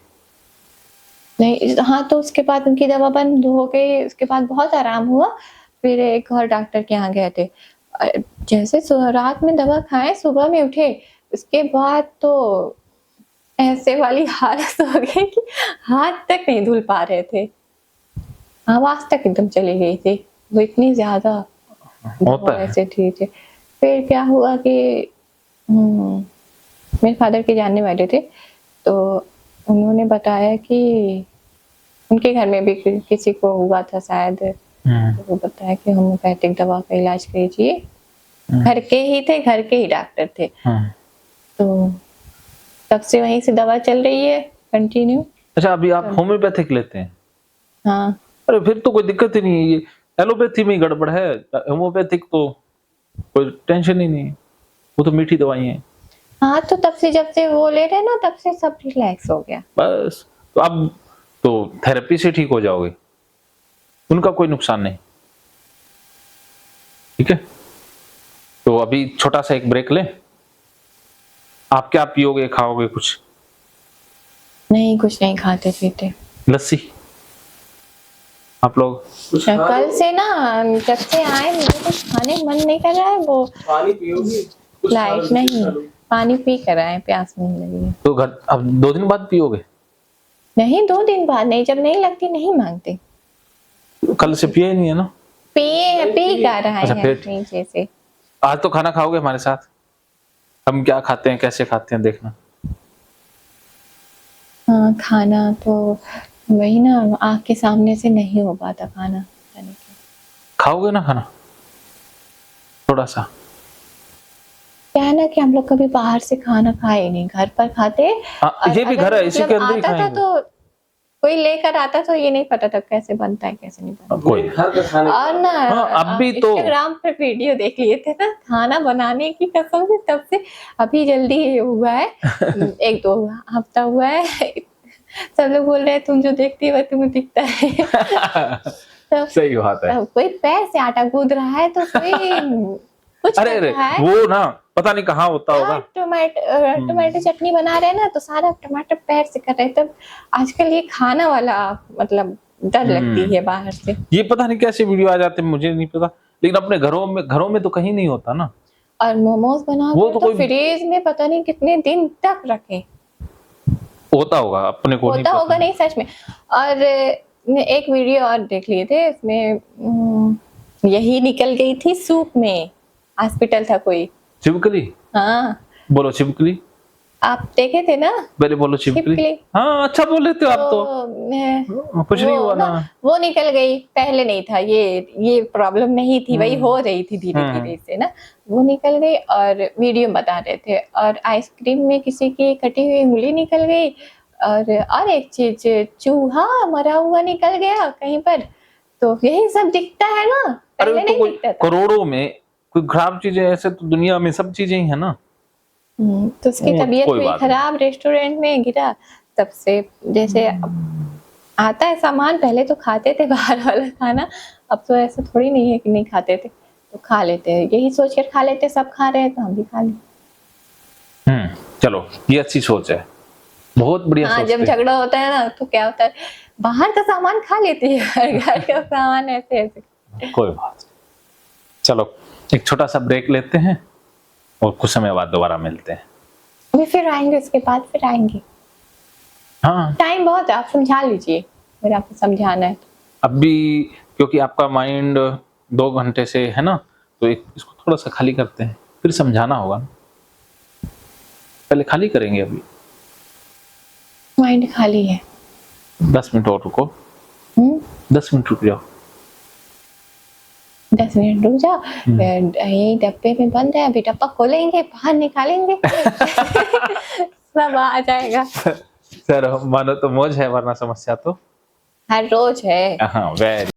नहीं, हाँ तो उसके बाद उनकी दवा बंद हो गई, उसके बाद बहुत आराम हुआ। फिर एक और डॉक्टर के यहाँ गए थे, जैसे रात में दवा खाए सुबह में उठे, उसके बाद तो ऐसे वाली हालत हो गई कि हाथ तक नहीं धुल पा रहे थे, आवाज तक एकदम चली गई थी, वो इतनी ज्यादा ऐसे थी। फिर क्या हुआ कि मेरे फादर के जानने वाले थे, तो उन्होंने बताया कि उनके घर में भी किसी को हुआ था शायद, तो वो बताया कि होम्योपैथिक दवा का इलाज कीजिए। घर के ही थे, घर के ही डॉक्टर थे। तो तब से वहीं से दवा चल रही है कंटिन्यू। अच्छा, अभी आप होम्योपैथिक लेते हैं? हाँ। अरे फिर तो कोई दिक्कत ही नहीं है, ये एलोपैथी में ही गड़बड़ है। होम्योपैथिक तो कोई टेंशन ही नहीं है, वो तो मीठी दवाई है। हाँ, तो तब से जब से वो ले रहे ना, तब से सब रिलैक्स हो गया बस। तो अब तो थेरेपी से ठीक हो जाओगे, उनका कोई नुकसान नहीं। ठीक है, तो अभी छोटा सा एक ब्रेक लें। आप क्या पियोगे, खाओगे कुछ? नहीं, कुछ नहीं खाते पीते। लस्सी आप लोग? कल से ना, जब से आए मुझे कुछ खाने का मन नहीं कर रहा है। वो पानी पियोगी? लाइट नहीं, पानी पी कर आए, प्यास नहीं लगी है। तो घर अब 2 दिन बाद पियोगे? नहीं, 2 दिन बाद नहीं, जब नहीं लगती नहीं मांगते। कल से पिए नहीं है ना? पिए पी कर रहा अच्छा, है फिर नीचे से। आज तो खाना खाओगे हमारे साथ? हम क्या खाते हैं, कैसे खाते हैं, देखना। हाँ, खाना तो वही ना, आँख के सामने से नहीं हो पाता खाना। खाओगे ना खाना थोड़ा सा? क्या है ना कि हम लोग कभी बाहर से खाना खाए ही नहीं, घर पर खाते। ये भी घर है, इसी के अंदर ही आता था खाएंगे। तो कोई लेकर आता, तो ये नहीं पता था कैसे बनता है कैसे नहीं बनता। कोई घर का खाना। और ना अब भी तो इंस्टाग्राम पर वीडियो देख लिए थे ना खाना बनाने की, कसम से तब से अभी जल्दी हुआ है 1-2 हफ्ता हुआ है। सब लोग बोल रहे हैं तुम जो देखती हो तुम्हें दिखता है। तो सही बात है। कोई पैर से आटा गूंद रहा है, तो कोई कुछ अरे कर रहा है। वो ना पता नहीं कहाँ होता होगा। टमाटर चटनी बना रहे हैं ना, तो सारा टमाटर पैर से कर रहे हैं। तब आजकल ये खाना वाला मतलब डर लगती है बाहर से। ये पता नहीं कैसे वीडियो आ जाते हैं, मुझे नहीं पता, लेकिन अपने घरों में तो कहीं नहीं होता ना। और मोमोज बना वो तो तो कोई फ्रीज में पता नहीं कितने दिन तक रखे। होता होगा, अपने को नहीं होता पता। होगा, नहीं सच में। और एक वीडियो और देख लिए थे, इसमें यही निकल गई थी सूप में। हॉस्पिटल था कोई। छिपकली? हाँ, बोलो छिपकली। आप देखे थे ना? पहले बोलो छिपकली। छिपकली। हाँ, अच्छा बोल लेते हो आप तो। कुछ नहीं हुआ ना। वो निकल गई, पहले नहीं था ये प्रॉब्लम नहीं थी, वही हो रही थी धीरे धीरे से ना। वो निकल गई और वीडियो बता रहे थे। और आइसक्रीम में किसी की कटी हुई उंगली निकल गई। और एक चीज, चूहा मरा हुआ निकल गया कहीं पर। तो यही सब दिखता है ना, पहले अरे तो नहीं दिखता था। करोड़ों में कोई खराब चीजें, ऐसे तो दुनिया में सब चीजें ही है ना। तो उसकी तबीयत हुई खराब, रेस्टोरेंट में गिरा। तब से जैसे आता है सामान, पहले तो खाते थे बाहर वाला खाना, अब तो ऐसा थोड़ी नहीं है कि नहीं खाते थे, तो खा लेते हैं। यही सोच कर खा लेते, सब खा रहे हैं तो हम भी खा लें। चलो, ये अच्छी सोच है, बहुत बढ़िया सोच है। जब झगड़ा होता है ना, तो क्या होता है, बाहर का सामान खा लेते हैं, घर का सामान ऐसे ऐसे। कोई बात नहीं, चलो एक छोटा सा ब्रेक लेते हैं और कुछ समय बाद दोबारा मिलते हैं। अभी फिर आएंगे, उसके बाद फिर आएंगे। हाँ, टाइम बहुत है, आप समझा लीजिए, मेरे आपको समझाना है। अभी क्योंकि आपका माइंड 2 घंटे से है ना, तो इसको थोड़ा सा खाली करते हैं, फिर समझाना होगा ना। पहले खाली करेंगे, अभी माइंड खाली है। 10 मिनट और रुको। 10 मिनट रुक जाओ। 10 मिनट रुक जाओ। यही डब्बे में बंद है, अभी डब्बा खोलेंगे, बाहर निकालेंगे। सब आ जाएगा। सर मानो तो मौज है, वरना समस्या तो हर रोज है। हाँ, वेरी